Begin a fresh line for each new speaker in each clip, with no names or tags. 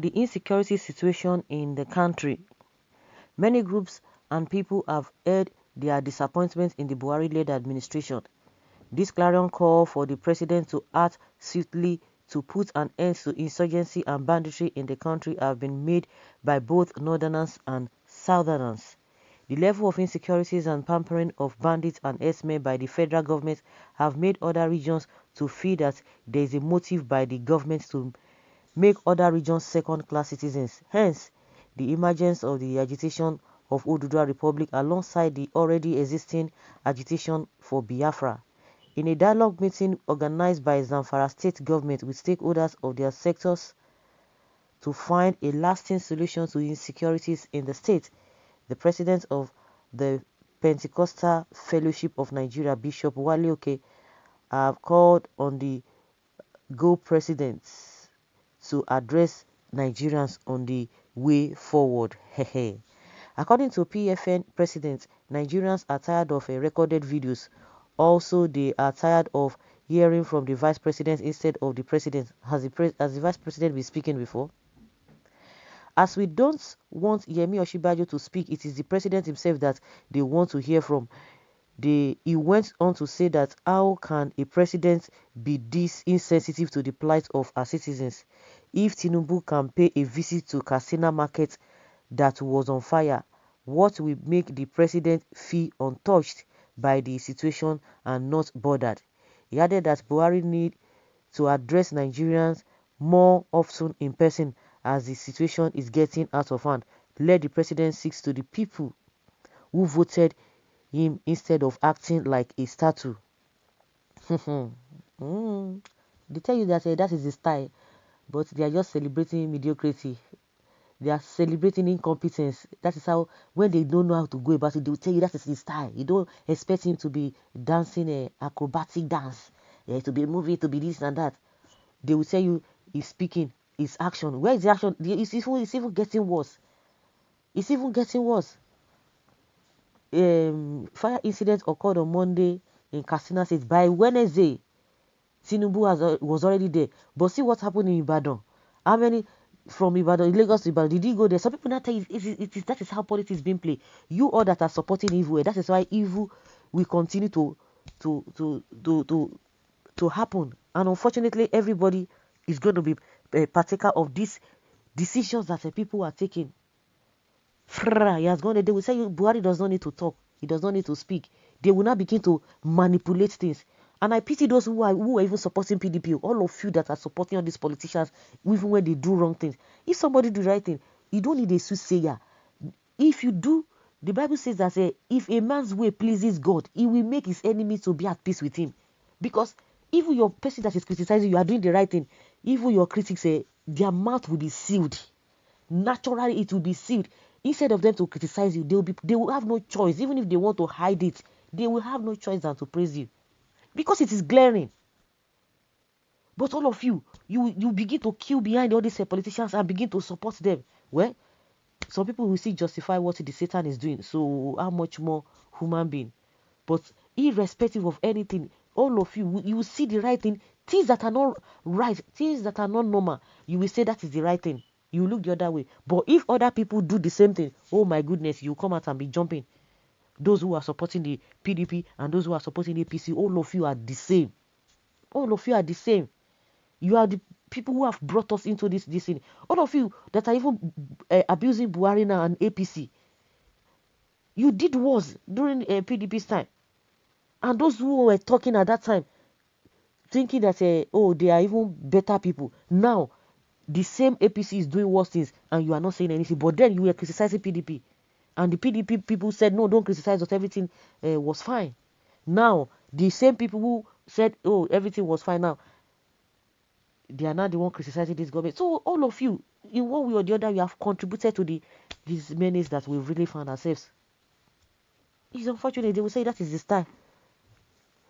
the insecurity situation in the country. Many groups and people have aired their disappointment in the Buhari-led administration. This clarion call for the president to act swiftly to put an end to insurgency and banditry in the country have been made by both northerners and southerners. The level of insecurities and pampering of bandits and herdsmen by the federal government have made other regions to feel that there is a motive by the government to make other regions second-class citizens. Hence, the emergence of the agitation of Oduduwa Republic alongside the already existing agitation for Biafra. In a dialogue meeting organized by Zamfara state government with stakeholders of their sectors to find a lasting solution to insecurities in the state, the president of the Pentecostal Fellowship of Nigeria, Bishop Wale Oke, have called on the presidents to address Nigerians on the way forward. According to PFN president, Nigerians are tired of recorded videos. Also, they are tired of hearing from the vice president instead of the president. Has the vice president been speaking before? As we don't want Yemi Osinbajo to speak, it is the president himself that they want to hear from. He went on to say that how can a president be this insensitive to the plight of our citizens? If Tinubu can pay a visit to Katsina market that was on fire, what will make the president feel untouched by the situation and not bothered? He added that Buhari need to address Nigerians more often in person as the situation is getting out of hand. Let the president speak to the people who voted him instead of acting like a statue. They tell you that that is the style, but they are just celebrating mediocrity. They are celebrating incompetence. That is how, when they don't know how to go about it, they will tell you that is his style. You don't expect him to be dancing an acrobatic dance, to be moving, to be this and that. They will tell you he's speaking, his action. Where is the action? It's even getting worse. It's even getting worse. Fire incident occurred on Monday in Katsina State. By Wednesday, Tinubu was already there. But see what happened in Ibadan. How many from Ibadan, Lagos to Ibadan, did he go there? Some people now tell you that is how politics is being played. You all that are supporting evil, that is why evil will continue to happen. And unfortunately, everybody is going to be a partaker of these decisions that the people are taking. He has gone there. They will say Buhari does not need to talk. He does not need to speak. They will now begin to manipulate things. And I pity those who are even supporting PDP. All of you that are supporting all these politicians, even when they do wrong things. If somebody do the right thing, you don't need a soothsayer. If you do, the Bible says that if a man's way pleases God, he will make his enemies to be at peace with him. Because even your person that is criticizing you are doing the right thing, even your critics, their mouth will be sealed. Naturally, it will be sealed. Instead of them to criticize you, they will have no choice. Even if they want to hide it, they will have no choice than to praise you. Because it is glaring. But all of you begin to queue behind all these politicians and begin to support them. Well, some people will still justify what the Satan is doing. So how much more human being? But irrespective of anything, all of you will see the right thing. Things that are not right, things that are not normal, you will say that is the right thing. You look the other way. But if other people do the same thing, oh my goodness, you come out and be jumping. Those who are supporting the PDP and those who are supporting the APC, all of you are the same. All of you are the same. You are the people who have brought us into this thing. All of you that are even abusing Buhari now and APC. You did worse during PDP's time. And those who were talking at that time, thinking that, they are even better people. Now, the same APC is doing worse things and you are not saying anything. But then you were criticizing PDP. And the PDP people said, no, don't criticize us. Everything was fine. Now, the same people who said, everything was fine now, they are now the one criticizing this government. So all of you, in one way or the other, you have contributed to these menace that we've really found ourselves. It's unfortunate. They will say that is the style.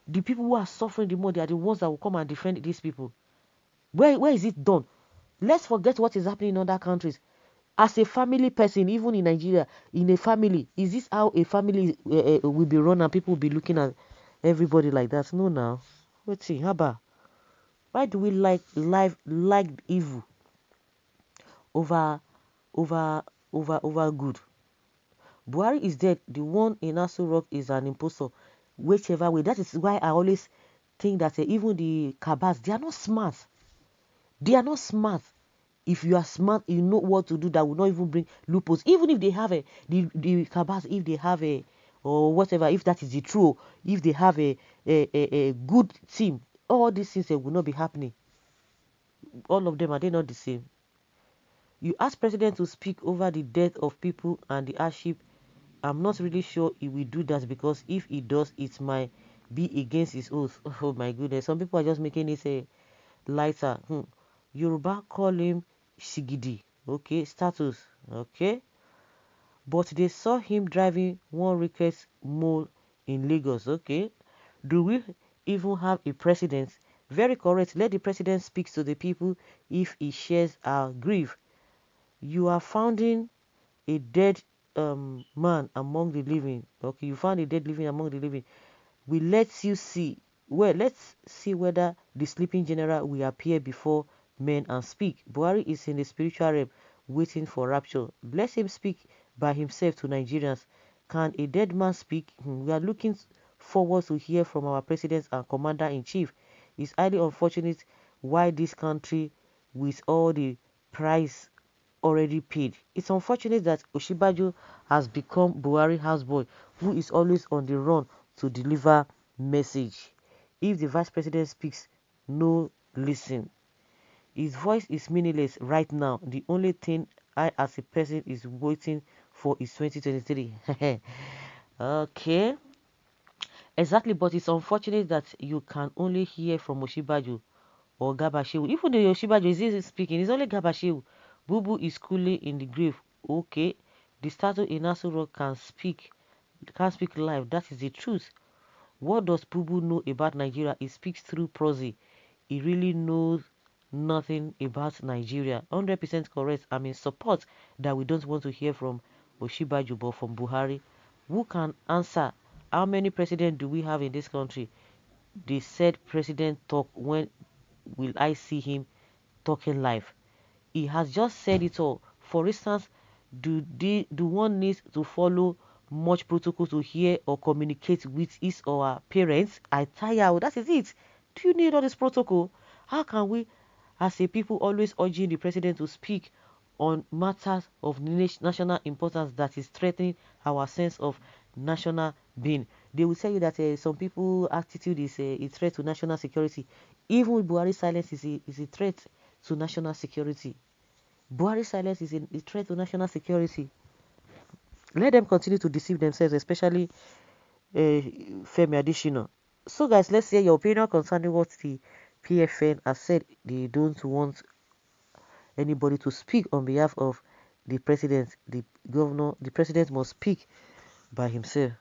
The people who are suffering the most, they are the ones that will come and defend these people. Where is it done? Let's forget what is happening in other countries. As a family person, even in Nigeria, in a family, is this how a family will be run and people will be looking at everybody like that? No, now. Let's see. How about? Why do we like evil? over good. Buhari is dead. The one in Aso Rock is an impostor. Whichever way. That is why I always think that even the cabals, they are not smart. They are not smart. If you are smart, you know what to do that will not even bring loopholes. Even if they have the cabals, if they have or whatever, if that is the true, if they have a good team, all these things will not be happening. All of them, are they not the same? You ask president to speak over the death of people and the hardship. I'm not really sure he will do that, because if he does, it might be against his oath. Oh my goodness. Some people are just making it a lighter. Yoruba call him Shigidi. Okay, status. Okay. But they saw him driving one request mole in Lagos. Okay. Do we even have a president? Very correct. Let the president speak to the people if he shares our grief. You are founding a dead man among the living. Okay, you found a dead living among the living. We let you see. Well, let's see whether the sleeping general will appear before men and speak. Buhari is in the spiritual realm waiting for rapture. Let him speak by himself to Nigerians. Can a dead man speak? We are looking forward to hear from our president and commander-in-chief. It's highly unfortunate why this country, with all the price already paid. It's unfortunate that Osinbajo has become Buhari houseboy, who is always on the run to deliver message. If the vice president speaks, no listen. His voice is meaningless right now. The only thing I as a person is waiting for is 2023. Okay. Exactly, but it's unfortunate that you can only hear from Osinbajo or Gabashewu. Even though Osinbajo is speaking, it's only Gabashewu. Bubu is cooling in the grave. Okay. The statue in Aso Rock can't speak live. That is the truth. What does Bubu know about Nigeria? He speaks through prosy. He really knows nothing about Nigeria. 100% correct. I'm in support that we don't want to hear from Osinbajo but from Buhari. Who can answer? How many presidents do we have in this country? They said president talk. When will I see him talking live? He has just said it all. For instance, do one need to follow much protocol to hear or communicate with his or her parents? I tire. That is it. Do you need all this protocol? How can we, as a people, always urging the president to speak on matters of national importance that is threatening our sense of national being? They will tell you that some people attitude is a threat to national security. Even with Buhari's silence is a threat to national security. Buhari's silence is a threat to national security. Let them continue to deceive themselves, especially Femi Adesina. So guys, let's hear your opinion concerning what the PFN has said. They don't want anybody to speak on behalf of the president. The governor, the president must speak by himself.